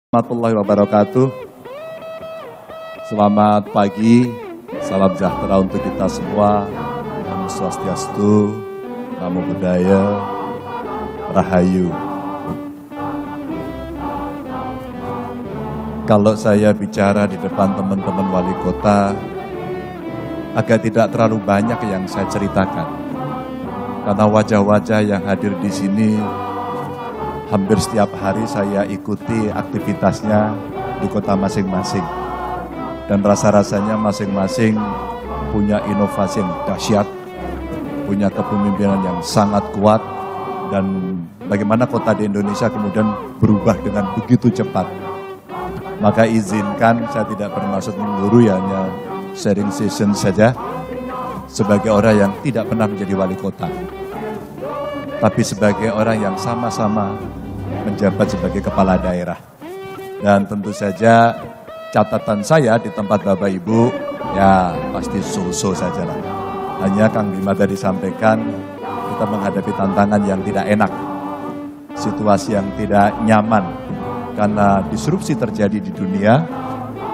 Warahmatullahi wabarakatuh. Selamat pagi, salam sejahtera untuk kita semua. Namo Swastiastu, Namo Buddhaya, Rahayu. Kalau saya bicara di depan teman-teman wali kota, agak tidak terlalu banyak yang saya ceritakan. Karena wajah-wajah yang hadir di sini hampir setiap hari saya ikuti aktivitasnya di kota masing-masing. Dan rasa-rasanya masing-masing punya inovasi yang dahsyat, punya kepemimpinan yang sangat kuat, dan bagaimana kota di Indonesia kemudian berubah dengan begitu cepat. Maka izinkan, saya tidak bermaksud menggurui, hanya sharing session saja, sebagai orang yang tidak pernah menjadi wali kota. Tapi sebagai orang yang sama-sama menjabat sebagai kepala daerah. Dan tentu saja catatan saya di tempat Bapak Ibu, ya pasti so-so saja lah. Hanya Kang Bima tadi sampaikan, kita menghadapi tantangan yang tidak enak. Situasi yang tidak nyaman. Karena disrupsi terjadi di dunia,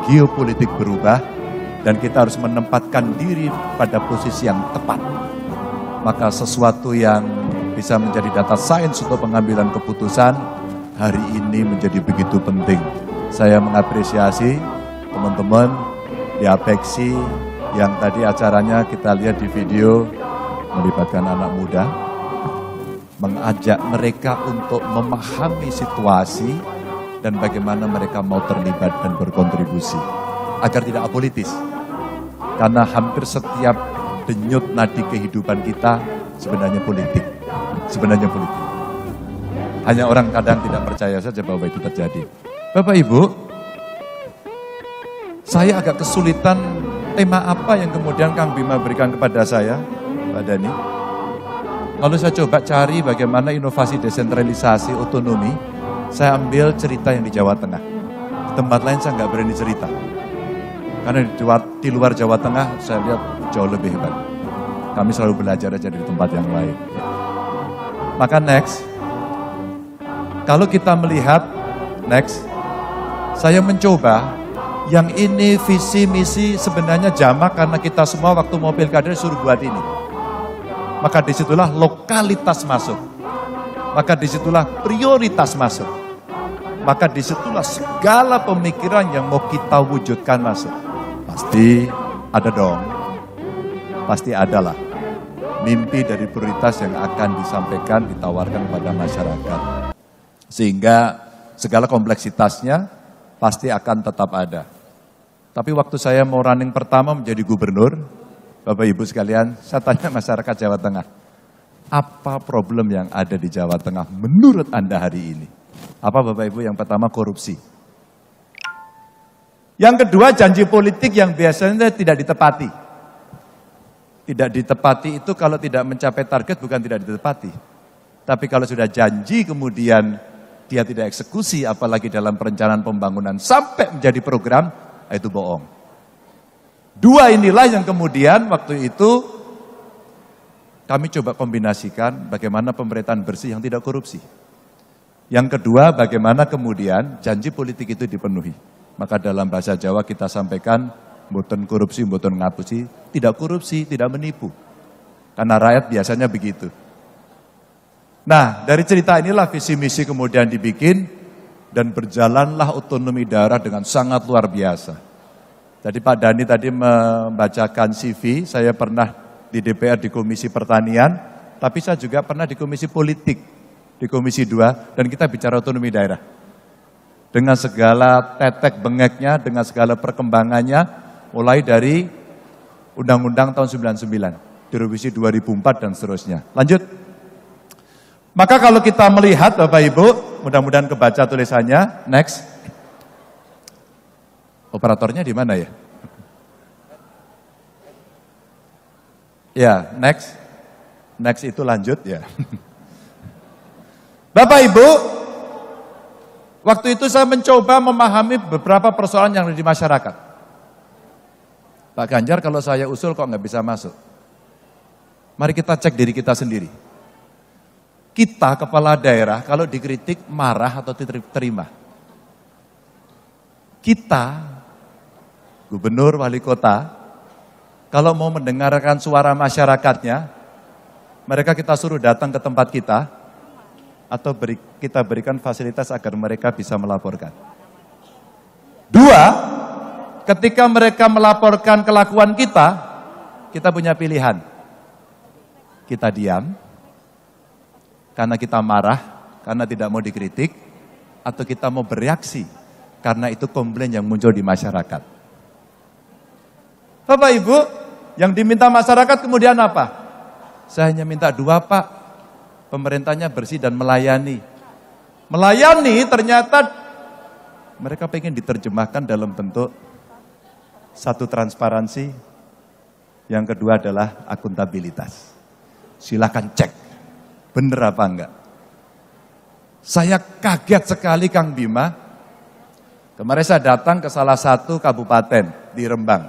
geopolitik berubah, dan kita harus menempatkan diri pada posisi yang tepat. Maka sesuatu yang bisa menjadi data sains untuk pengambilan keputusan, hari ini menjadi begitu penting. Saya mengapresiasi teman-teman di Apeksi yang tadi acaranya kita lihat di video, melibatkan anak muda, mengajak mereka untuk memahami situasi dan bagaimana mereka mau terlibat dan berkontribusi agar tidak apolitis. Karena hampir setiap denyut nadi kehidupan kita sebenarnya politik. Sebenarnya politik. Hanya orang kadang tidak percaya saja bahwa itu terjadi. Bapak Ibu, saya agak kesulitan tema apa yang kemudian Kang Bima berikan kepada saya, Pak Dhani. Lalu saya coba cari bagaimana inovasi desentralisasi otonomi. Saya ambil cerita yang di Jawa Tengah. Di tempat lain saya nggak berani cerita. Karena di luar Jawa Tengah saya lihat jauh lebih hebat. Kami selalu belajar aja di tempat yang lain. Maka next, kalau kita melihat next, saya mencoba yang ini visi misi sebenarnya jamak karena kita semua waktu mau pilkada suruh buat ini. Maka disitulah lokalitas masuk. Maka disitulah prioritas masuk. Maka disitulah segala pemikiran yang mau kita wujudkan masuk. Pasti ada dong. Pasti ada lah. Mimpi dari prioritas yang akan disampaikan, ditawarkan kepada masyarakat. Sehingga segala kompleksitasnya pasti akan tetap ada. Tapi waktu saya mau running pertama menjadi gubernur, Bapak Ibu sekalian, saya tanya masyarakat Jawa Tengah, apa problem yang ada di Jawa Tengah menurut Anda hari ini? Apa Bapak Ibu? Yang pertama korupsi. Yang kedua janji politik yang biasanya tidak ditepati. Tidak ditepati itu kalau tidak mencapai target bukan tidak ditepati. Tapi kalau sudah janji kemudian dia tidak eksekusi, apalagi dalam perencanaan pembangunan sampai menjadi program, itu bohong. Dua inilah yang kemudian waktu itu kami coba kombinasikan bagaimana pemerintahan bersih yang tidak korupsi. Yang kedua bagaimana kemudian janji politik itu dipenuhi. Maka dalam bahasa Jawa kita sampaikan, mboten korupsi, mboten ngapusi, tidak korupsi, tidak menipu. Karena rakyat biasanya begitu. Nah, dari cerita inilah visi misi kemudian dibikin dan berjalanlah otonomi daerah dengan sangat luar biasa. Jadi Pak Dhani tadi membacakan CV, saya pernah di DPR di Komisi Pertanian, tapi saya juga pernah di Komisi Politik, di Komisi 2, dan kita bicara otonomi daerah. Dengan segala tetek bengeknya, dengan segala perkembangannya, mulai dari Undang-Undang tahun 99, direvisi 2004 dan seterusnya. Lanjut. Maka kalau kita melihat Bapak Ibu, mudah-mudahan kebaca tulisannya, next. Operatornya di mana ya? Ya, next. Next itu lanjut ya. Bapak Ibu, waktu itu saya mencoba memahami beberapa persoalan yang ada di masyarakat. Pak Ganjar kalau saya usul kok nggak bisa masuk? Mari kita cek diri kita sendiri. Kita kepala daerah kalau dikritik marah atau terima? kita, gubernur, wali kota, kalau mau mendengarkan suara masyarakatnya, mereka kita suruh datang ke tempat kita, atau kita berikan fasilitas agar mereka bisa melaporkan. Dua, ketika mereka melaporkan kelakuan kita punya pilihan. Kita diam, karena kita marah, karena tidak mau dikritik, atau kita mau bereaksi, karena itu komplain yang muncul di masyarakat. Bapak Ibu, yang diminta masyarakat kemudian apa? Saya hanya minta dua, Pak. Pemerintahnya bersih dan melayani. Melayani ternyata mereka pengen diterjemahkan dalam bentuk satu transparansi, yang kedua adalah akuntabilitas. Silakan cek, bener apa enggak. Saya kaget sekali Kang Bima, kemarin saya datang ke salah satu kabupaten di Rembang.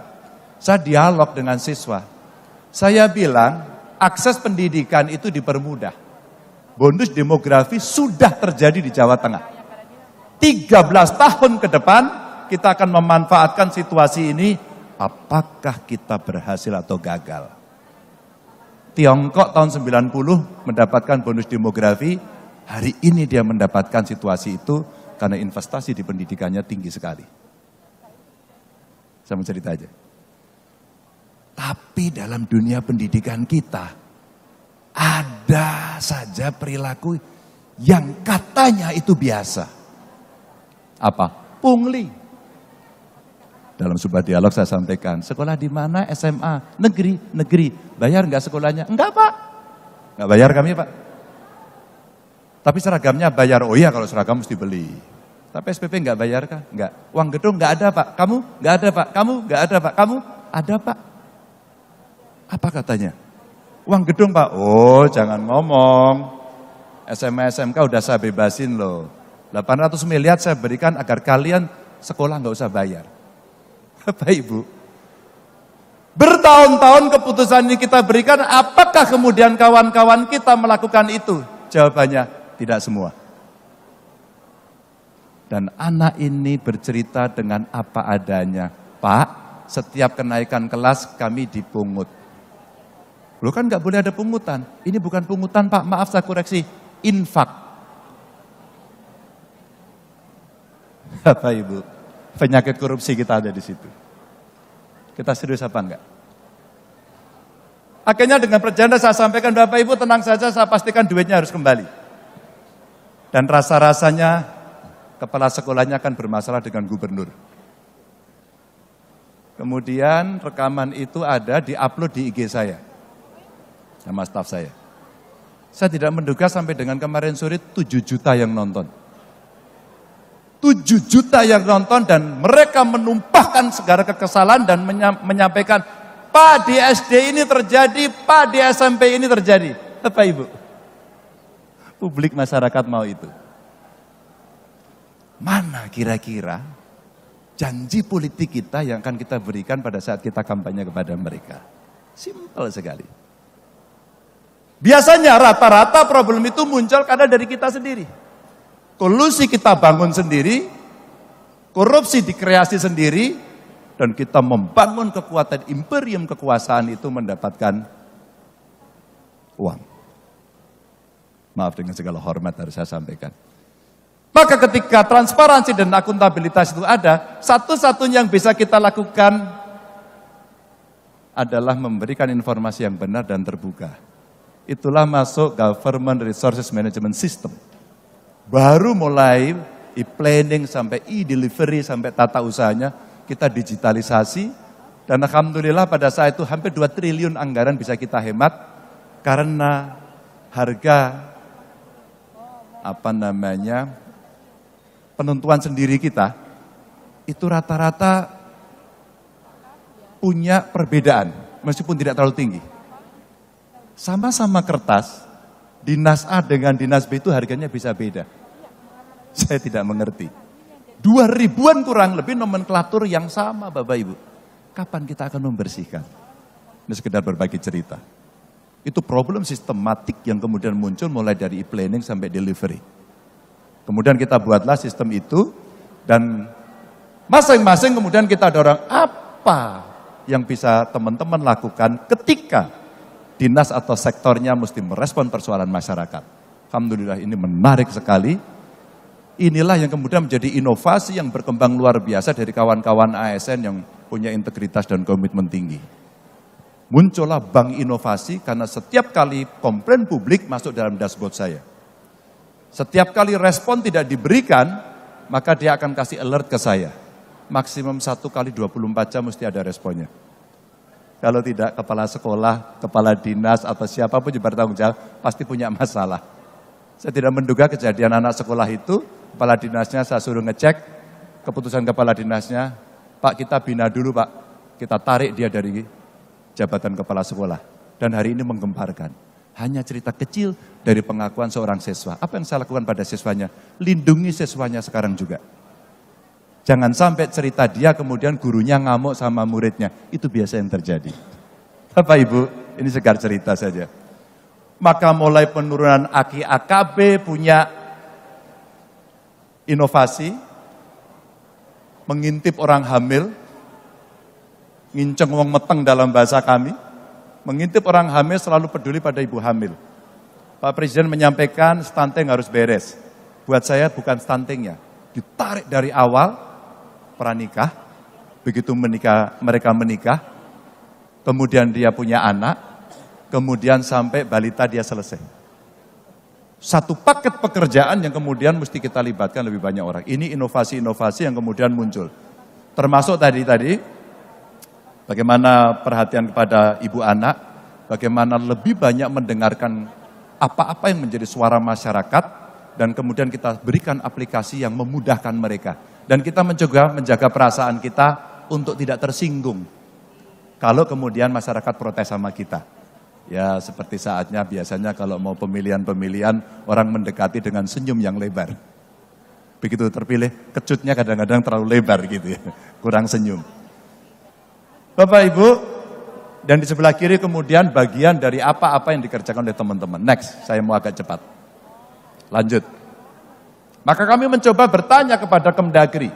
Saya dialog dengan siswa. Saya bilang, akses pendidikan itu dipermudah. Bonus demografi sudah terjadi di Jawa Tengah. 13 tahun ke depan, kita akan memanfaatkan situasi ini. Apakah kita berhasil atau gagal? Tiongkok tahun 90 mendapatkan bonus demografi. Hari ini dia mendapatkan situasi itu karena investasi di pendidikannya tinggi sekali. Saya mau cerita aja. Tapi dalam dunia pendidikan kita, ada saja perilaku yang katanya itu biasa. Apa? Pungli. Dalam sebuah dialog saya sampaikan, sekolah di mana? SMA, negeri. Bayar enggak sekolahnya? Enggak, Pak. Enggak bayar kami, Pak. Tapi seragamnya bayar. Oh iya, kalau seragam mesti beli. Tapi SPP enggak bayar kah? Enggak. Uang gedung enggak ada, Pak. Kamu? Enggak ada, Pak. Kamu? Enggak ada, Pak. Kamu? Ada, Pak. Apa katanya? Uang gedung, Pak. Oh, jangan ngomong. SMA SMK udah saya bebasin loh. 800 miliar saya berikan agar kalian sekolah enggak usah bayar. Bapak Ibu, bertahun-tahun keputusan ini kita berikan, apakah kemudian kawan-kawan kita melakukan itu? Jawabannya, tidak semua. Dan anak ini bercerita dengan apa adanya. Pak, setiap kenaikan kelas kami dipungut. Loh kan nggak boleh ada pungutan. Ini bukan pungutan, Pak, maaf saya koreksi. Infak. Bapak Ibu, penyakit korupsi kita ada di situ. Kita serius apa enggak? Akhirnya dengan perjalanan saya sampaikan, Bapak Ibu tenang saja, saya pastikan duitnya harus kembali. Dan rasa-rasanya kepala sekolahnya akan bermasalah dengan gubernur. Kemudian rekaman itu ada di-upload di IG saya, sama staf saya. Saya tidak menduga sampai dengan kemarin sore 7 juta yang nonton. 7 juta yang nonton dan mereka menumpahkan segala kekesalan dan menyampaikan, Pak di SD ini terjadi, Pak di SMP ini terjadi. Bapak Ibu, publik masyarakat mau itu. Mana kira-kira janji politik kita yang akan kita berikan pada saat kita kampanye kepada mereka? Simpel sekali. Biasanya rata-rata problem itu muncul karena dari kita sendiri. Kolusi kita bangun sendiri, korupsi dikreasi sendiri, dan kita membangun kekuatan imperium kekuasaan itu mendapatkan uang. Maaf dengan segala hormat harus saya sampaikan. Maka ketika transparansi dan akuntabilitas itu ada, satu-satunya yang bisa kita lakukan adalah memberikan informasi yang benar dan terbuka. Itulah masuk Government Resources Management System. Baru mulai e-planning sampai e-delivery sampai tata usahanya kita digitalisasi dan alhamdulillah pada saat itu hampir 2 triliun anggaran bisa kita hemat karena harga penentuan sendiri kita itu rata-rata punya perbedaan meskipun tidak terlalu tinggi. Sama-sama kertas, dinas A dengan dinas B itu harganya bisa beda. Saya tidak mengerti. 2.000-an kurang lebih nomenklatur yang sama Bapak Ibu. Kapan kita akan membersihkan? Ini sekedar berbagi cerita. Itu problem sistematik yang kemudian muncul mulai dari e-planning sampai delivery. Kemudian kita buatlah sistem itu dan Masing-masing kemudian kita dorong apa yang bisa teman-teman lakukan ketika dinas atau sektornya mesti merespon persoalan masyarakat. Alhamdulillah ini menarik sekali. Inilah yang kemudian menjadi inovasi yang berkembang luar biasa dari kawan-kawan ASN yang punya integritas dan komitmen tinggi. Muncullah bank inovasi karena setiap kali komplain publik masuk dalam dashboard saya. Setiap kali respon tidak diberikan, maka dia akan kasih alert ke saya. Maksimum 1 kali 24 jam mesti ada responnya. Kalau tidak, kepala sekolah, kepala dinas, atau siapapun yang bertanggung jawab, pasti punya masalah. Saya tidak menduga kejadian anak sekolah itu, kepala dinasnya saya suruh ngecek, keputusan kepala dinasnya, Pak kita bina dulu Pak, kita tarik dia dari jabatan kepala sekolah. Dan hari ini menggemparkan. Hanya cerita kecil dari pengakuan seorang siswa. Apa yang saya lakukan pada siswanya? Lindungi siswanya sekarang juga. Jangan sampai cerita dia kemudian gurunya ngamuk sama muridnya. Itu biasa yang terjadi. Bapak Ibu, ini segar cerita saja. Maka mulai penurunan AKI AKB punya inovasi, mengintip orang hamil, nginceng wong meteng dalam bahasa kami, mengintip orang hamil selalu peduli pada ibu hamil. Pak Presiden menyampaikan stunting harus beres. Buat saya bukan stuntingnya, ditarik dari awal, pranikah, begitu mereka menikah, kemudian dia punya anak, kemudian sampai balita dia selesai. Satu paket pekerjaan yang kemudian mesti kita libatkan lebih banyak orang. Ini inovasi-inovasi yang kemudian muncul. Termasuk tadi, bagaimana perhatian kepada ibu anak, bagaimana lebih banyak mendengarkan apa-apa yang menjadi suara masyarakat, dan kemudian kita berikan aplikasi yang memudahkan mereka. Dan kita menjaga perasaan kita untuk tidak tersinggung kalau kemudian masyarakat protes sama kita. Ya seperti saatnya biasanya kalau mau pemilihan orang mendekati dengan senyum yang lebar. Begitu terpilih, kecutnya kadang-kadang terlalu lebar gitu ya, kurang senyum. Bapak Ibu, dan di sebelah kiri kemudian bagian dari apa-apa yang dikerjakan oleh teman-teman. Next, saya mau agak cepat. Lanjut. Maka kami mencoba bertanya kepada Kemdagri.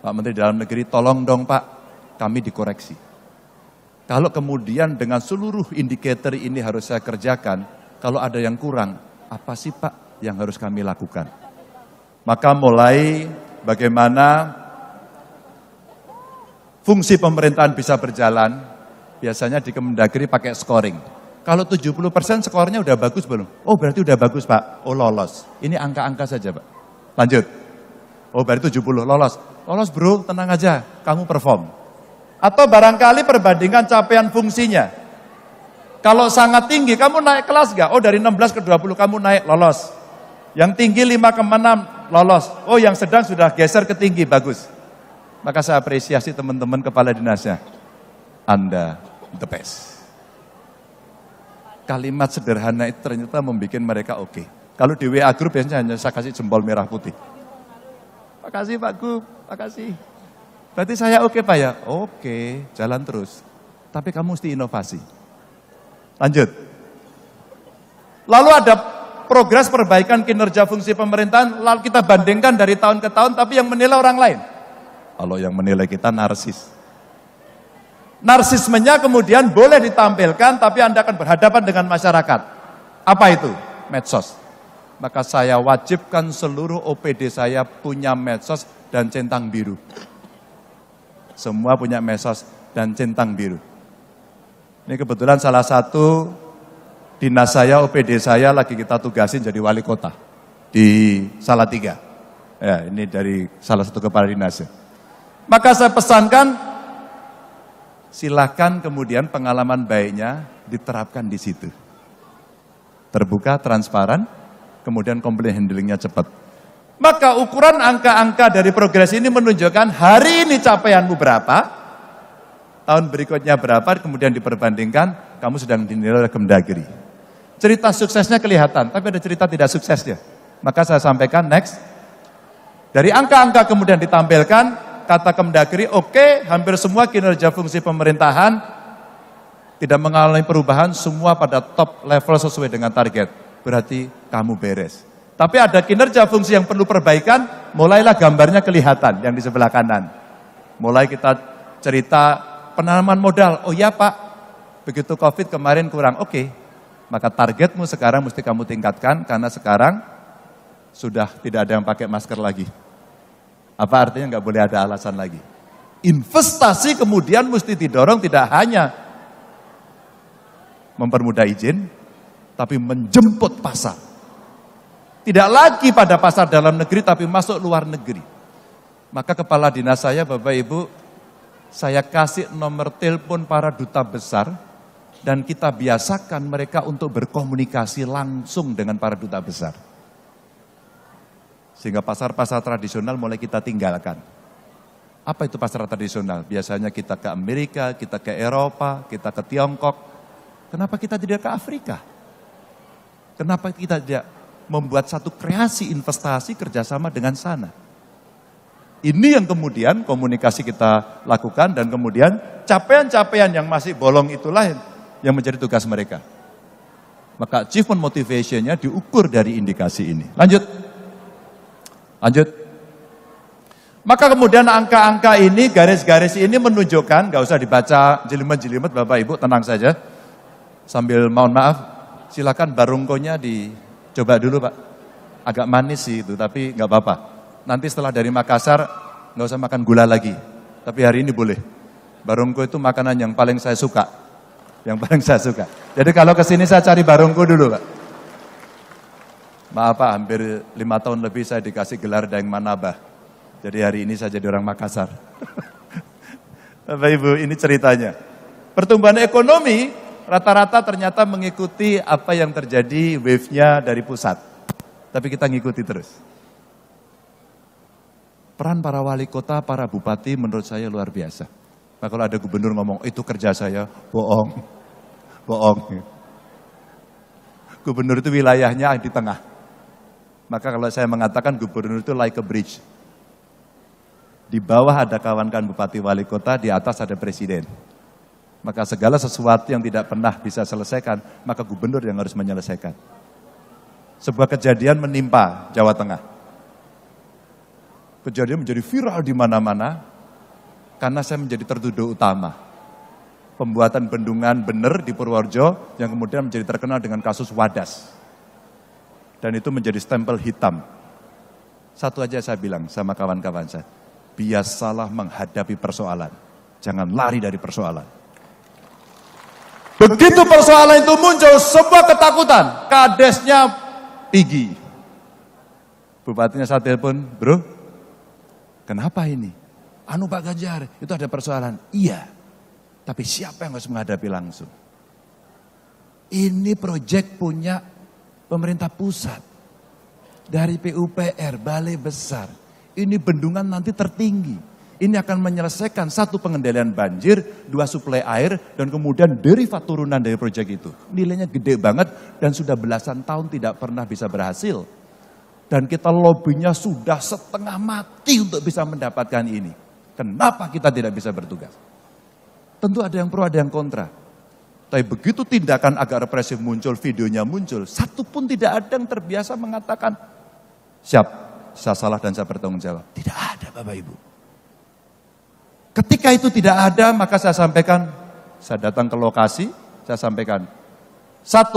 Pak Menteri Dalam Negeri, tolong dong Pak, kami dikoreksi. Kalau kemudian dengan seluruh indikator ini harus saya kerjakan, kalau ada yang kurang, apa sih Pak yang harus kami lakukan? Maka mulai bagaimana fungsi pemerintahan bisa berjalan, biasanya di Kemdagri pakai scoring. Kalau 70% skornya udah bagus belum? Oh berarti udah bagus Pak, oh lolos. Ini angka-angka saja Pak. Lanjut. Oh berarti 70, lolos. Lolos bro, tenang aja, kamu perform. Atau barangkali perbandingan capaian fungsinya. Kalau sangat tinggi, kamu naik kelas gak? Oh dari 16 ke 20 kamu naik, lolos. Yang tinggi 5,6, lolos. Oh yang sedang sudah geser ke tinggi, bagus. Maka saya apresiasi teman-teman kepala dinasnya. Anda the best. Kalimat sederhana itu ternyata membuat mereka oke. Kalau di WA Group biasanya hanya saya kasih jempol merah putih. Makasih Pak Gub, makasih. Berarti saya oke Pak ya? Oke, jalan terus. Tapi kamu mesti inovasi. Lanjut. Lalu ada progres perbaikan kinerja fungsi pemerintahan, lalu kita bandingkan dari tahun ke tahun, tapi yang menilai orang lain. Kalau yang menilai kita narsis. Narsismenya kemudian boleh ditampilkan, tapi Anda akan berhadapan dengan masyarakat. Apa itu? Medsos. Maka saya wajibkan seluruh OPD saya punya medsos dan centang biru. Semua punya medsos dan centang biru. Ini kebetulan salah satu dinas saya, OPD saya lagi kita tugasin jadi wali kota di Salatiga. Ya, ini dari salah satu kepala dinasnya. Maka saya pesankan, silakan kemudian pengalaman baiknya diterapkan di situ. Terbuka, transparan, kemudian komplain handlingnya cepat. Maka ukuran angka-angka dari progres ini menunjukkan hari ini capaianmu berapa, tahun berikutnya berapa, kemudian diperbandingkan, kamu sedang dinilai oleh Kemdagri. Cerita suksesnya kelihatan, tapi ada cerita tidak suksesnya. Maka saya sampaikan next, dari angka-angka kemudian ditampilkan, kata Kemdagri, oke, hampir semua kinerja fungsi pemerintahan tidak mengalami perubahan, semua pada top level sesuai dengan target. Berarti kamu beres. Tapi ada kinerja fungsi yang perlu perbaikan, mulailah gambarnya kelihatan yang di sebelah kanan. Mulai kita cerita penanaman modal, oh ya Pak, begitu COVID kemarin kurang, oke. Maka targetmu sekarang mesti kamu tingkatkan, karena sekarang sudah tidak ada yang pakai masker lagi. Apa artinya nggak boleh ada alasan lagi. Investasi kemudian mesti didorong tidak hanya mempermudah izin, tapi menjemput pasar. Tidak lagi pada pasar dalam negeri, tapi masuk luar negeri. Maka kepala dinas saya, Bapak Ibu, saya kasih nomor telepon para duta besar, dan kita biasakan mereka untuk berkomunikasi langsung dengan para duta besar. Sehingga pasar-pasar tradisional mulai kita tinggalkan. Apa itu pasar tradisional? Biasanya kita ke Amerika, kita ke Eropa, kita ke Tiongkok. Kenapa kita tidak ke Afrika? Kenapa kita tidak membuat satu kreasi investasi kerjasama dengan sana? Ini yang kemudian komunikasi kita lakukan, dan kemudian capaian-capaian yang masih bolong itulah yang menjadi tugas mereka. Maka achievement motivation-nya diukur dari indikasi ini. Lanjut. Maka kemudian angka-angka ini, garis-garis ini menunjukkan, gak usah dibaca jelimet-jelimet Bapak Ibu, tenang saja. Sambil mohon maaf, silakan barungkonya dicoba dulu Pak. Agak manis sih itu, tapi gak apa-apa. Nanti setelah dari Makassar, gak usah makan gula lagi. Tapi hari ini boleh. Barungko itu makanan yang paling saya suka. Yang paling saya suka. Jadi kalau kesini saya cari barungko dulu Pak. Maaf Pak, hampir 5 tahun lebih saya dikasih gelar Daeng Manabah. Jadi hari ini saya jadi orang Makassar. Bapak Ibu, ini ceritanya. Pertumbuhan ekonomi rata-rata ternyata mengikuti apa yang terjadi wave-nya dari pusat. Tapi kita ngikuti terus. Peran para wali kota, para bupati menurut saya luar biasa. Nah, kalau ada gubernur ngomong, itu kerja saya, bohong. Bohong. Gubernur itu wilayahnya di tengah. Maka kalau saya mengatakan gubernur itu like a bridge. Di bawah ada kawan-kawan bupati wali kota, di atas ada presiden. Maka segala sesuatu yang tidak pernah bisa selesaikan, maka gubernur yang harus menyelesaikan. Sebuah kejadian menimpa Jawa Tengah. Kejadian menjadi viral di mana-mana, karena saya menjadi tertuduh utama. Pembuatan bendungan bener di Purworejo, yang kemudian menjadi terkenal dengan kasus Wadas. Dan itu menjadi stempel hitam. Satu aja saya bilang sama kawan-kawan saya, biasalah menghadapi persoalan. Jangan lari dari persoalan. Begitu persoalan itu muncul, sebuah ketakutan. Kadesnya tinggi. Bupatinya saya telepon, bro, kenapa ini? Anu Pak Ganjar, itu ada persoalan. Iya, tapi siapa yang harus menghadapi langsung? Ini proyek punya pemerintah pusat. Dari PUPR, Balai Besar. Ini bendungan nanti tertinggi. Ini akan menyelesaikan satu pengendalian banjir, 2 suplai air, dan kemudian derivat turunan dari proyek itu. Nilainya gede banget dan sudah belasan tahun tidak pernah bisa berhasil. Dan kita lobbynya sudah setengah mati untuk bisa mendapatkan ini. Kenapa kita tidak bisa bertugas? Tentu ada yang pro, ada yang kontra. Tapi begitu tindakan agak represif muncul, videonya muncul, satu pun tidak ada yang terbiasa mengatakan, siap. Saya salah dan saya bertanggung jawab. Tidak ada Bapak Ibu. Ketika itu tidak ada, maka saya sampaikan, saya datang ke lokasi, saya sampaikan. 1,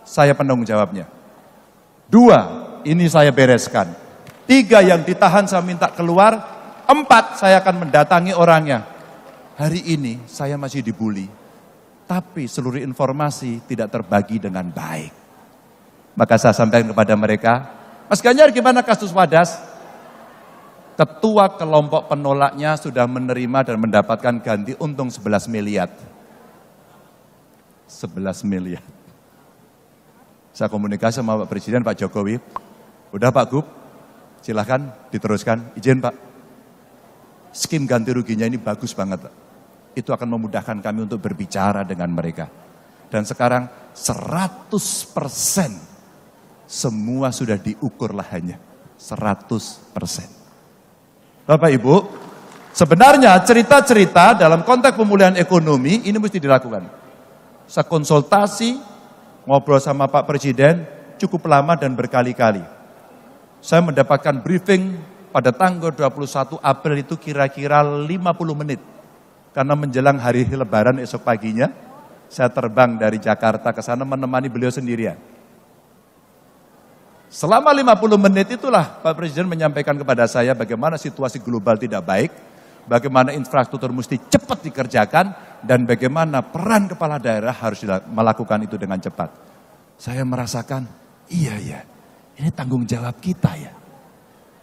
saya penanggung jawabnya. 2, ini saya bereskan. 3, yang ditahan saya minta keluar. 4, saya akan mendatangi orangnya. Hari ini saya masih dibully, tapi seluruh informasi tidak terbagi dengan baik. Maka saya sampaikan kepada mereka, Mas Ganjar gimana kasus Wadas? Ketua kelompok penolaknya sudah menerima dan mendapatkan ganti untung 11 miliar. 11 miliar. Saya komunikasi sama Pak Presiden, Pak Jokowi. Udah Pak Gub, silahkan diteruskan. Izin Pak. Skim ganti ruginya ini bagus banget Pak. Itu akan memudahkan kami untuk berbicara dengan mereka. Dan sekarang 100%. Semua sudah diukur lahannya, 100%. Bapak Ibu, sebenarnya cerita-cerita dalam konteks pemulihan ekonomi ini mesti dilakukan. Saya konsultasi, ngobrol sama Pak Presiden cukup lama dan berkali-kali. Saya mendapatkan briefing pada tanggal 21 April itu kira-kira 50 menit. Karena menjelang hari Lebaran esok paginya, saya terbang dari Jakarta ke sana menemani beliau sendirian. Selama 50 menit itulah Pak Presiden menyampaikan kepada saya bagaimana situasi global tidak baik, bagaimana infrastruktur mesti cepat dikerjakan, dan bagaimana peran kepala daerah harus melakukan itu dengan cepat. Saya merasakan, iya, ini tanggung jawab kita ya.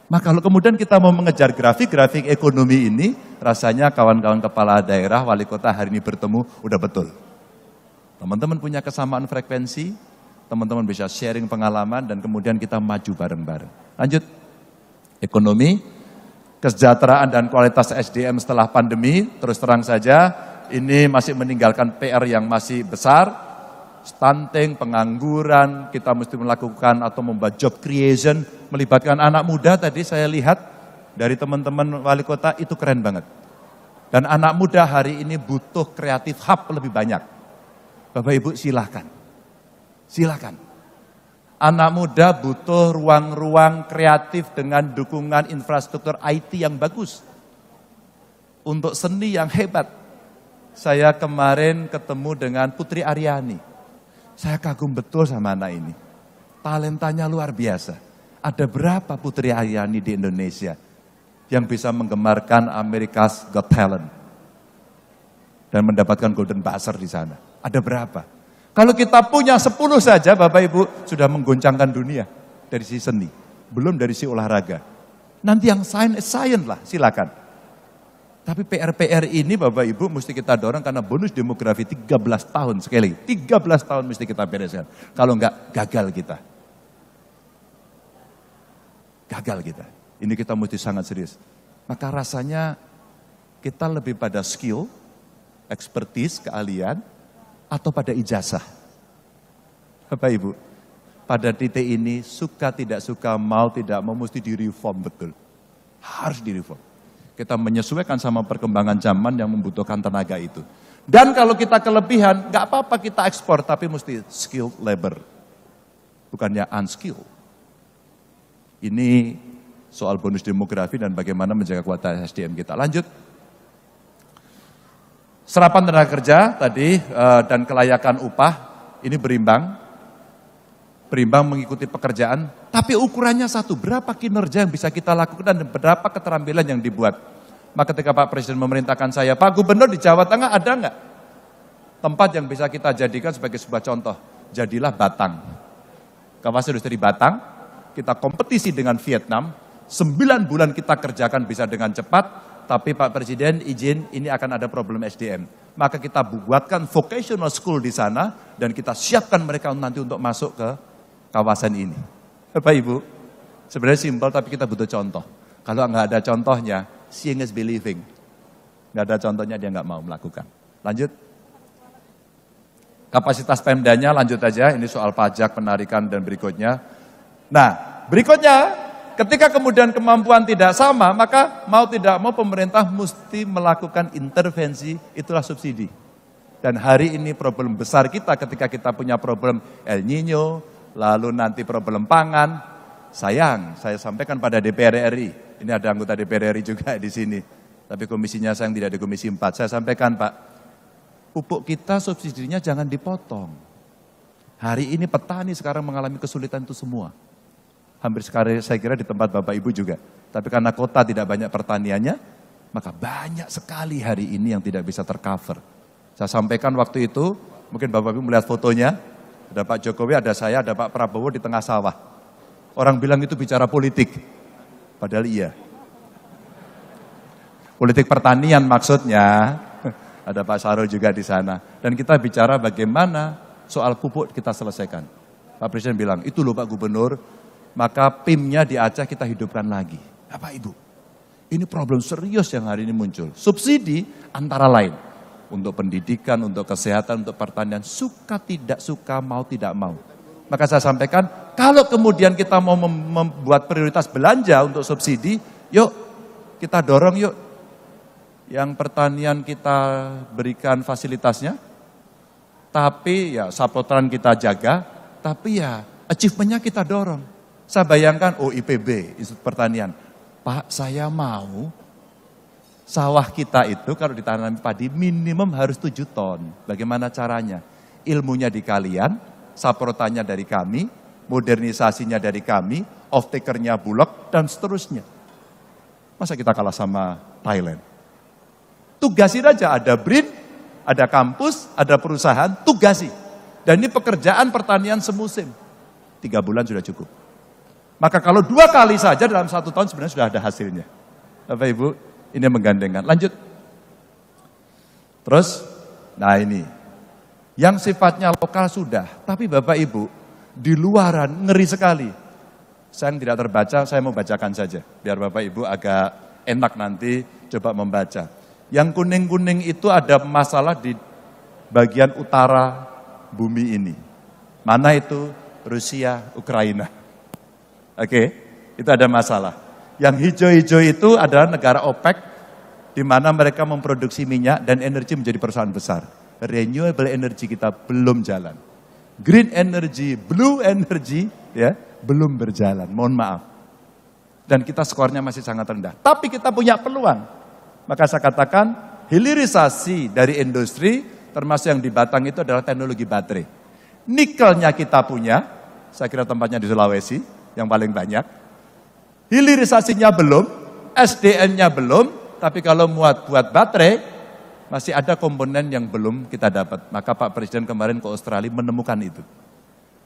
Maka kalau kemudian kita mau mengejar grafik ekonomi ini, rasanya kawan-kawan kepala daerah, wali kota hari ini bertemu, udah betul. Teman-teman punya kesamaan frekuensi, teman-teman bisa sharing pengalaman, dan kemudian kita maju bareng-bareng. Lanjut, ekonomi, kesejahteraan dan kualitas SDM setelah pandemi, terus terang saja, ini masih meninggalkan PR yang masih besar, stunting, pengangguran, kita mesti melakukan atau membuat job creation, melibatkan anak muda, tadi saya lihat dari teman-teman wali kota, itu keren banget. Dan anak muda hari ini butuh kreatif hub lebih banyak. Bapak Ibu silakan. Silakan. Anak muda butuh ruang-ruang kreatif dengan dukungan infrastruktur IT yang bagus. Untuk seni yang hebat. Saya kemarin ketemu dengan Putri Aryani. Saya kagum betul sama anak ini. Talentanya luar biasa. Ada berapa Putri Aryani di Indonesia yang bisa menggemarkan America's Got Talent dan mendapatkan Golden Buzzer di sana? Ada berapa? Kalau kita punya 10 saja, Bapak Ibu, sudah menggoncangkan dunia dari sisi seni. Belum dari sisi olahraga. Nanti yang science lah, silakan. Tapi PR-PR ini Bapak Ibu mesti kita dorong karena bonus demografi 13 tahun sekali. 13 tahun mesti kita bereskan. Kalau enggak, gagal kita. Gagal kita. Ini kita mesti sangat serius. Maka rasanya kita lebih pada skill, expertise, keahlian, atau pada ijazah. Bapak Ibu, pada titik ini suka tidak suka, mau tidak mau mesti direform betul. Harus direform. Kita menyesuaikan sama perkembangan zaman yang membutuhkan tenaga itu. Dan kalau kita kelebihan, nggak apa-apa kita ekspor, tapi mesti skilled labor. Bukannya unskilled. Ini soal bonus demografi dan bagaimana menjaga kualitas SDM kita. Lanjut. Serapan tenaga kerja tadi dan kelayakan upah ini berimbang mengikuti pekerjaan, tapi ukurannya satu, berapa kinerja yang bisa kita lakukan dan berapa keterampilan yang dibuat. Maka ketika Pak Presiden memerintahkan saya, Pak Gubernur di Jawa Tengah ada nggak tempat yang bisa kita jadikan sebagai sebuah contoh? Jadilah Batang. Kawasan industri Batang, kita kompetisi dengan Vietnam, 9 bulan kita kerjakan bisa dengan cepat. Tapi Pak Presiden izin ini akan ada problem SDM. Maka kita buatkan vocational school di sana dan kita siapkan mereka nanti untuk masuk ke kawasan ini. Bapak Ibu, sebenarnya simpel tapi kita butuh contoh. Kalau nggak ada contohnya, seeing is believing. Nggak ada contohnya dia nggak mau melakukan. Lanjut. Kapasitas Pemdanya lanjut aja, ini soal pajak, penarikan dan berikutnya. Nah, berikutnya ketika kemudian kemampuan tidak sama, maka mau tidak mau pemerintah mesti melakukan intervensi, itulah subsidi. Dan hari ini problem besar kita ketika kita punya problem El Nino, lalu nanti problem pangan. Sayang, saya sampaikan pada DPR RI, ini ada anggota DPR RI juga di sini, tapi komisinya sayang tidak di komisi 4. Saya sampaikan Pak, pupuk kita subsidinya jangan dipotong. Hari ini petani sekarang mengalami kesulitan itu semua. Hampir sekali saya kira di tempat Bapak Ibu juga. Tapi karena kota tidak banyak pertaniannya, maka banyak sekali hari ini yang tidak bisa tercover. Saya sampaikan waktu itu, mungkin Bapak Ibu melihat fotonya, ada Pak Jokowi, ada saya, ada Pak Prabowo di tengah sawah. Orang bilang itu bicara politik, padahal iya. Politik pertanian maksudnya, ada Pak Sarul juga di sana. Dan kita bicara bagaimana soal pupuk kita selesaikan. Pak Presiden bilang, itu loh Pak Gubernur, maka PIM-nya di Aceh kita hidupkan lagi. Bapak Ibu, ini problem serius yang hari ini muncul. Subsidi antara lain untuk pendidikan, untuk kesehatan, untuk pertanian, suka tidak suka, mau tidak mau. Maka saya sampaikan, kalau kemudian kita mau membuat prioritas belanja untuk subsidi, yuk kita dorong yuk. Yang pertanian kita berikan fasilitasnya, tapi ya sapotran kita jaga, tapi ya achievement-nya kita dorong. Saya bayangkan, oh IPB, Institut Pertanian. Pak, saya mau sawah kita itu kalau ditanami padi minimum harus 7 ton. Bagaimana caranya? Ilmunya di kalian, saprotannya dari kami, modernisasinya dari kami, off-takernya Bulog, dan seterusnya. Masa kita kalah sama Thailand? Tugasin aja, ada BRIN, ada kampus, ada perusahaan, tugasi. Dan ini pekerjaan pertanian semusim. 3 bulan sudah cukup. Maka kalau 2 kali saja dalam 1 tahun sebenarnya sudah ada hasilnya. Bapak Ibu, ini menggandengkan. Lanjut. Terus, nah ini. Yang sifatnya lokal sudah. Tapi Bapak Ibu, di luaran ngeri sekali. Saya yang tidak terbaca, saya mau bacakan saja. Biar Bapak Ibu agak enak nanti coba membaca. Yang kuning-kuning itu ada masalah di bagian utara bumi ini. Mana itu? Rusia, Ukraina. Oke, itu ada masalah. Yang hijau-hijau itu adalah negara OPEC, di mana mereka memproduksi minyak dan energi menjadi perusahaan besar. Renewable energy kita belum jalan. Green energy, blue energy, ya belum berjalan. Mohon maaf. Dan kita skornya masih sangat rendah. Tapi kita punya peluang. Maka saya katakan hilirisasi dari industri, termasuk yang di Batang itu adalah teknologi baterai. Nikelnya kita punya, saya kira tempatnya di Sulawesi, yang paling banyak. Hilirisasinya belum, SDN-nya belum, tapi kalau buat baterai, masih ada komponen yang belum kita dapat. Maka Pak Presiden kemarin ke Australia menemukan itu.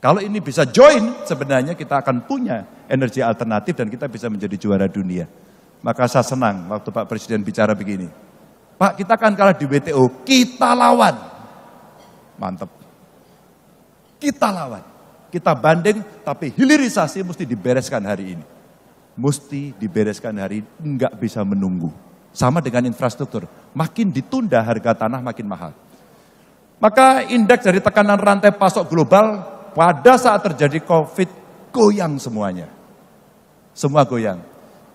Kalau ini bisa join, sebenarnya kita akan punya energi alternatif dan kita bisa menjadi juara dunia. Maka saya senang waktu Pak Presiden bicara begini. Pak, kita kan kalah di WTO, kita lawan. Mantap. Kita lawan. Kita banding, tapi hilirisasi mesti dibereskan hari ini. Mesti dibereskan hari ini, enggak bisa menunggu. Sama dengan infrastruktur, makin ditunda harga tanah makin mahal. Maka indeks dari tekanan rantai pasok global pada saat terjadi COVID goyang semuanya. Semua goyang.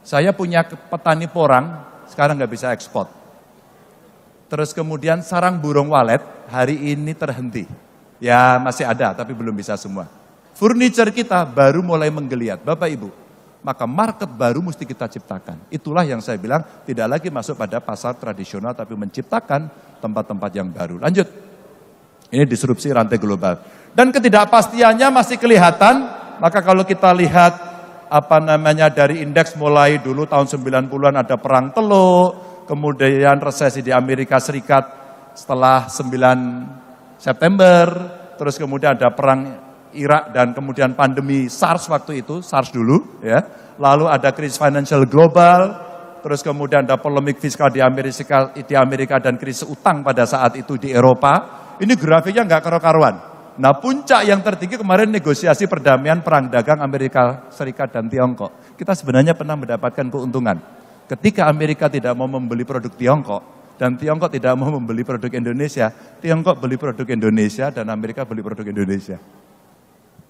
Saya punya petani porang, sekarang nggak bisa ekspor. Terus kemudian sarang burung walet hari ini terhenti. Ya masih ada, tapi belum bisa semua. Furniture kita baru mulai menggeliat, Bapak Ibu. Maka market baru mesti kita ciptakan. Itulah yang saya bilang tidak lagi masuk pada pasar tradisional, tapi menciptakan tempat-tempat yang baru. Lanjut. Ini disrupsi rantai global. Dan ketidakpastiannya masih kelihatan. Maka kalau kita lihat dari indeks mulai dulu tahun 90-an ada perang Teluk, kemudian resesi di Amerika Serikat setelah 9 September, terus kemudian ada perang Irak dan kemudian pandemi SARS waktu itu, SARS dulu ya. Lalu ada krisis financial global, terus kemudian ada polemik fiskal di Amerika dan krisis utang pada saat itu di Eropa. Ini grafiknya nggak karu-karuan. Nah puncak yang tertinggi kemarin negosiasi perdamaian perang dagang Amerika Serikat dan Tiongkok. Kita sebenarnya pernah mendapatkan keuntungan. Ketika Amerika tidak mau membeli produk Tiongkok, dan Tiongkok tidak mau membeli produk Indonesia, Tiongkok beli produk Indonesia dan Amerika beli produk Indonesia.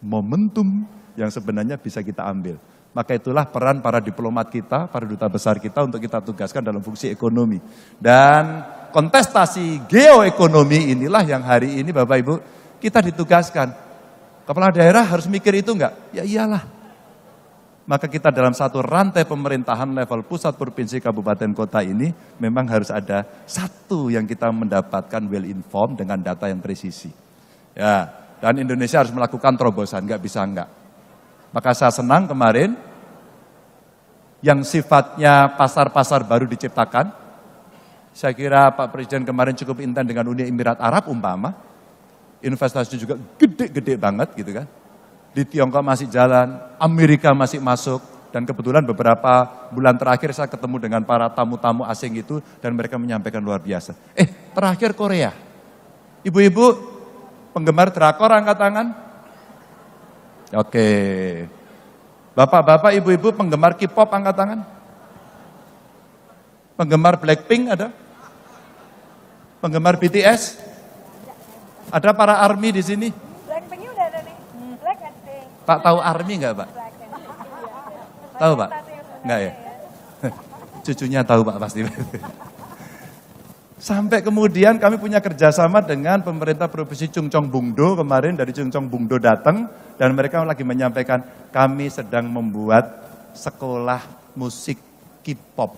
Momentum yang sebenarnya bisa kita ambil. Maka itulah peran para diplomat kita, para duta besar kita untuk kita tugaskan dalam fungsi ekonomi. Dan kontestasi geoekonomi inilah yang hari ini Bapak Ibu kita ditugaskan. Kepala daerah harus mikir itu enggak? Ya iyalah. Maka kita dalam satu rantai pemerintahan level pusat, provinsi, kabupaten, kota ini memang harus ada satu yang kita mendapatkan well informed dengan data yang presisi. Ya. Dan Indonesia harus melakukan terobosan, nggak bisa enggak. Maka saya senang kemarin yang sifatnya pasar-pasar baru diciptakan. Saya kira Pak Presiden kemarin cukup intens dengan Uni Emirat Arab umpama. Investasi juga gede-gede banget gitu kan. Di Tiongkok masih jalan, Amerika masih masuk. Dan kebetulan beberapa bulan terakhir saya ketemu dengan para tamu-tamu asing itu dan mereka menyampaikan luar biasa. Terakhir Korea. Ibu-ibu, penggemar drakor angkat tangan? Oke. Bapak-bapak, ibu-ibu penggemar K-pop angkat tangan? Penggemar Blackpink ada? Penggemar BTS? Ada para ARMY di sini? Blackpinknya udah ada nih. Blackpink. Pak tahu ARMY enggak, Pak? Tahu, Pak? Enggak ya? Cucunya tahu, Pak, pasti. Sampai kemudian kami punya kerjasama dengan pemerintah Provinsi Chungcheong Bungdo, kemarin dari Chungcheong Bungdo datang, dan mereka lagi menyampaikan, kami sedang membuat sekolah musik K-pop,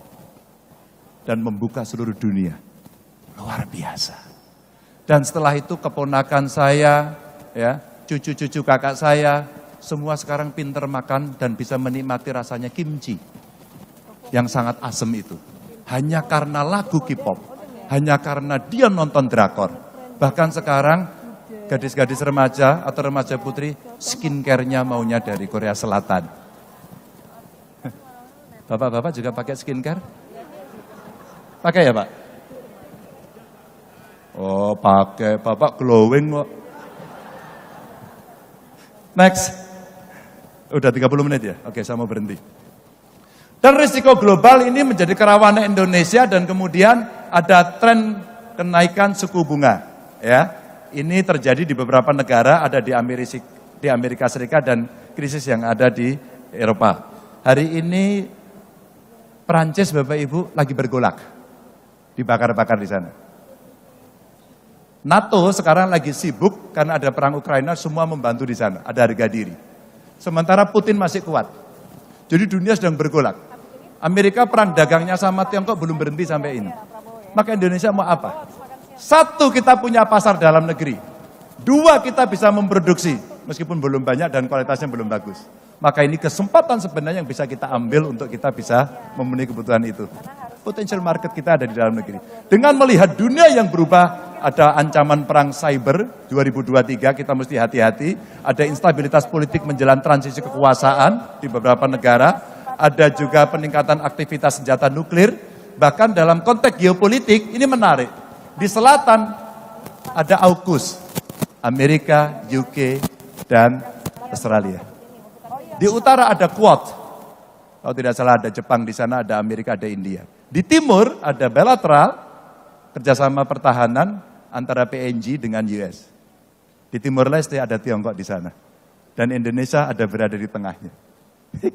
dan membuka seluruh dunia. Luar biasa. Dan setelah itu keponakan saya, ya, cucu-cucu kakak saya, semua sekarang pinter makan dan bisa menikmati rasanya kimchi, yang sangat asem itu. Hanya karena lagu K-pop. Hanya karena dia nonton drakor. Bahkan sekarang gadis-gadis remaja atau remaja putri skincare-nya maunya dari Korea Selatan. Bapak-bapak juga pakai skincare? Pakai ya Pak? Oh pakai, Bapak glowing kok. Next. Udah 30 menit ya? Oke, saya mau berhenti. Dan risiko global ini menjadi kerawanan Indonesia dan kemudian ada tren kenaikan suku bunga. Ya, ini terjadi di beberapa negara, ada di Amerika Serikat dan krisis yang ada di Eropa. Hari ini Perancis Bapak Ibu lagi bergolak, dibakar-bakar di sana. NATO sekarang lagi sibuk karena ada perang Ukraina, semua membantu di sana, ada harga diri. Sementara Putin masih kuat. Jadi dunia sedang bergolak. Amerika perang dagangnya sama Tiongkok belum berhenti sampai ini. Maka Indonesia mau apa? Satu, kita punya pasar dalam negeri. Dua, kita bisa memproduksi. Meskipun belum banyak dan kualitasnya belum bagus. Maka ini kesempatan sebenarnya yang bisa kita ambil untuk kita bisa memenuhi kebutuhan itu. Potential market kita ada di dalam negeri. Dengan melihat dunia yang berubah, ada ancaman perang cyber 2023, kita mesti hati-hati. Ada instabilitas politik menjelang transisi kekuasaan di beberapa negara. Ada juga peningkatan aktivitas senjata nuklir. Bahkan dalam konteks geopolitik, ini menarik. Di selatan ada AUKUS, Amerika, UK, dan Australia. Di utara ada Quad. Kalau tidak salah ada Jepang di sana, ada Amerika, ada India. Di timur ada bilateral, kerjasama pertahanan antara PNG dengan US. Di Timur Leste ada Tiongkok di sana. Dan Indonesia ada berada di tengahnya.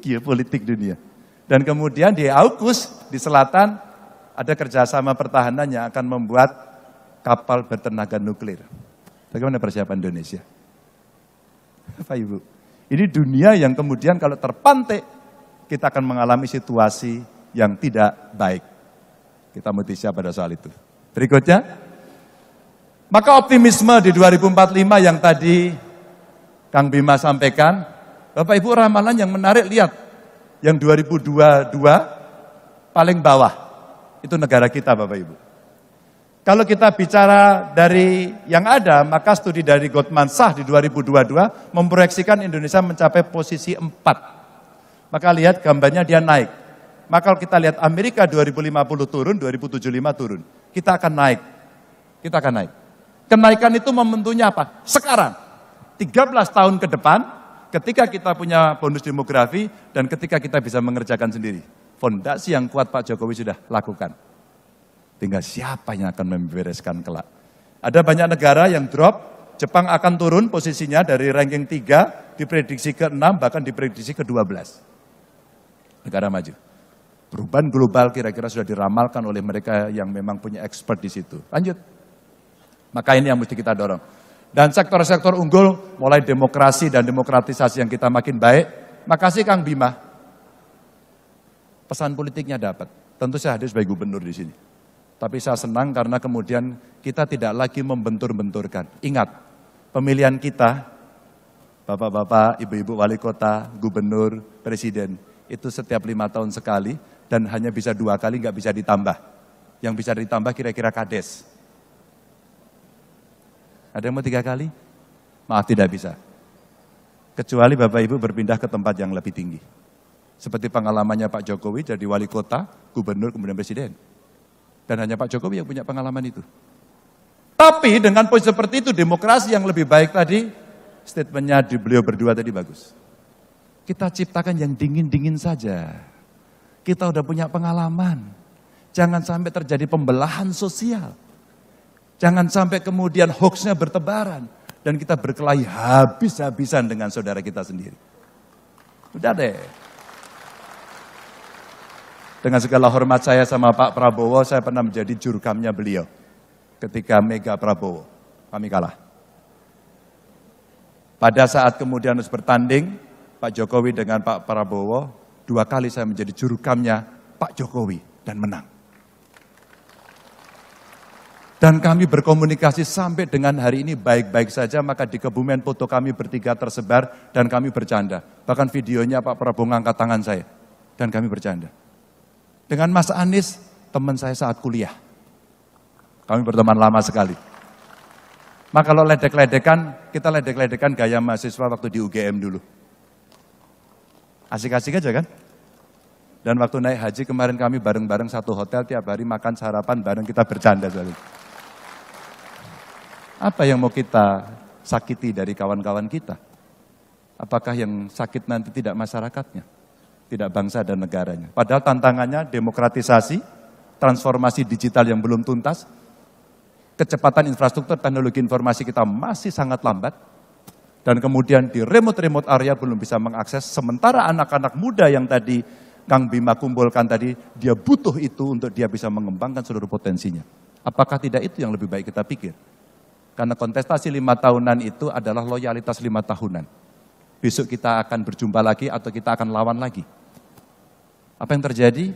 Geopolitik dunia. Dan kemudian di AUKUS, di selatan, ada kerjasama pertahanan yang akan membuat kapal bertenaga nuklir. Bagaimana persiapan Indonesia? Bapak Ibu, ini dunia yang kemudian kalau terpantik, kita akan mengalami situasi yang tidak baik. Kita mesti siap pada soal itu. Berikutnya, maka optimisme di 2045 yang tadi Kang Bima sampaikan, Bapak Ibu ramalan yang menarik, lihat. Yang 2022 paling bawah, itu negara kita Bapak Ibu. Kalau kita bicara dari yang ada, maka studi dari Goldman Sachs di 2022 memproyeksikan Indonesia mencapai posisi 4. Maka lihat gambarnya dia naik. Maka kalau kita lihat Amerika 2050 turun, 2075 turun. Kita akan naik. Kita akan naik. Kenaikan itu momentumnya apa? Sekarang. 13 tahun ke depan, ketika kita punya bonus demografi dan ketika kita bisa mengerjakan sendiri. Fondasi yang kuat Pak Jokowi sudah lakukan. Tinggal siapa yang akan membereskan kelak. Ada banyak negara yang drop, Jepang akan turun posisinya dari ranking 3, diprediksi ke-6, bahkan diprediksi ke-12. Negara maju. Perubahan global kira-kira sudah diramalkan oleh mereka yang memang punya expert di situ. Lanjut. Maka ini yang mesti kita dorong. Dan sektor-sektor unggul, mulai demokrasi dan demokratisasi yang kita makin baik. Makasih Kang Bima. Pesan politiknya dapat. Tentu saya hadir sebagai gubernur di sini. Tapi saya senang karena kemudian kita tidak lagi membentur-benturkan. Ingat, pemilihan kita, bapak-bapak, ibu-ibu wali kota, gubernur, presiden, itu setiap 5 tahun sekali dan hanya bisa 2 kali, nggak bisa ditambah. Yang bisa ditambah kira-kira kades. Ada yang mau 3 kali? Maaf, tidak bisa. Kecuali Bapak Ibu berpindah ke tempat yang lebih tinggi. Seperti pengalamannya Pak Jokowi jadi wali kota, gubernur, kemudian presiden. Dan hanya Pak Jokowi yang punya pengalaman itu. Tapi dengan posisi seperti itu, demokrasi yang lebih baik tadi, statementnya di beliau berdua tadi bagus. Kita ciptakan yang dingin-dingin saja. Kita udah punya pengalaman. Jangan sampai terjadi pembelahan sosial. Jangan sampai kemudian hoaxnya bertebaran. Dan kita berkelahi habis-habisan dengan saudara kita sendiri. Udah deh. Dengan segala hormat saya sama Pak Prabowo, saya pernah menjadi jurkamnya beliau. ketika Mega Prabowo, kami kalah. Pada saat kemudian harus bertanding, Pak Jokowi dengan Pak Prabowo, 2 kali saya menjadi jurukamnya Pak Jokowi dan menang. Dan kami berkomunikasi sampai dengan hari ini baik-baik saja, maka di Kebumen foto kami bertiga tersebar dan kami bercanda. Bahkan videonya Pak Prabowo ngangkat tangan saya dan kami bercanda. Dengan Mas Anies, teman saya saat kuliah. Kami berteman lama sekali. Maka kalau ledek-ledekan, kita ledek-ledekan gaya mahasiswa waktu di UGM dulu. Asik-asik aja kan? Dan waktu naik haji kemarin kami bareng-bareng satu hotel, tiap hari makan sarapan bareng, kita bercanda sekali. Apa yang mau kita sakiti dari kawan-kawan kita? Apakah yang sakit nanti tidak masyarakatnya? Tidak bangsa dan negaranya. Padahal tantangannya demokratisasi, transformasi digital yang belum tuntas, kecepatan infrastruktur teknologi informasi kita masih sangat lambat, dan kemudian di remote area belum bisa mengakses, sementara anak-anak muda yang tadi Kang Bima kumpulkan tadi, dia butuh itu untuk dia bisa mengembangkan seluruh potensinya. Apakah tidak itu yang lebih baik kita pikir? Karena kontestasi 5 tahunan itu adalah loyalitas 5 tahunan. Besok kita akan berjumpa lagi atau kita akan lawan lagi. Apa yang terjadi?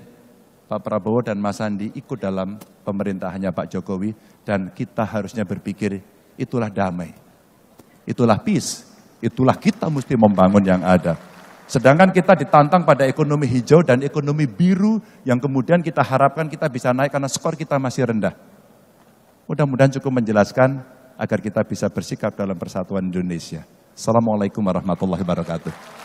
Pak Prabowo dan Mas Sandi ikut dalam pemerintahannya Pak Jokowi, dan kita harusnya berpikir itulah damai, itulah peace, itulah kita mesti membangun yang ada. Sedangkan kita ditantang pada ekonomi hijau dan ekonomi biru yang kemudian kita harapkan kita bisa naik karena skor kita masih rendah. Mudah-mudahan cukup menjelaskan agar kita bisa bersikap dalam persatuan Indonesia. Assalamualaikum warahmatullahi wabarakatuh.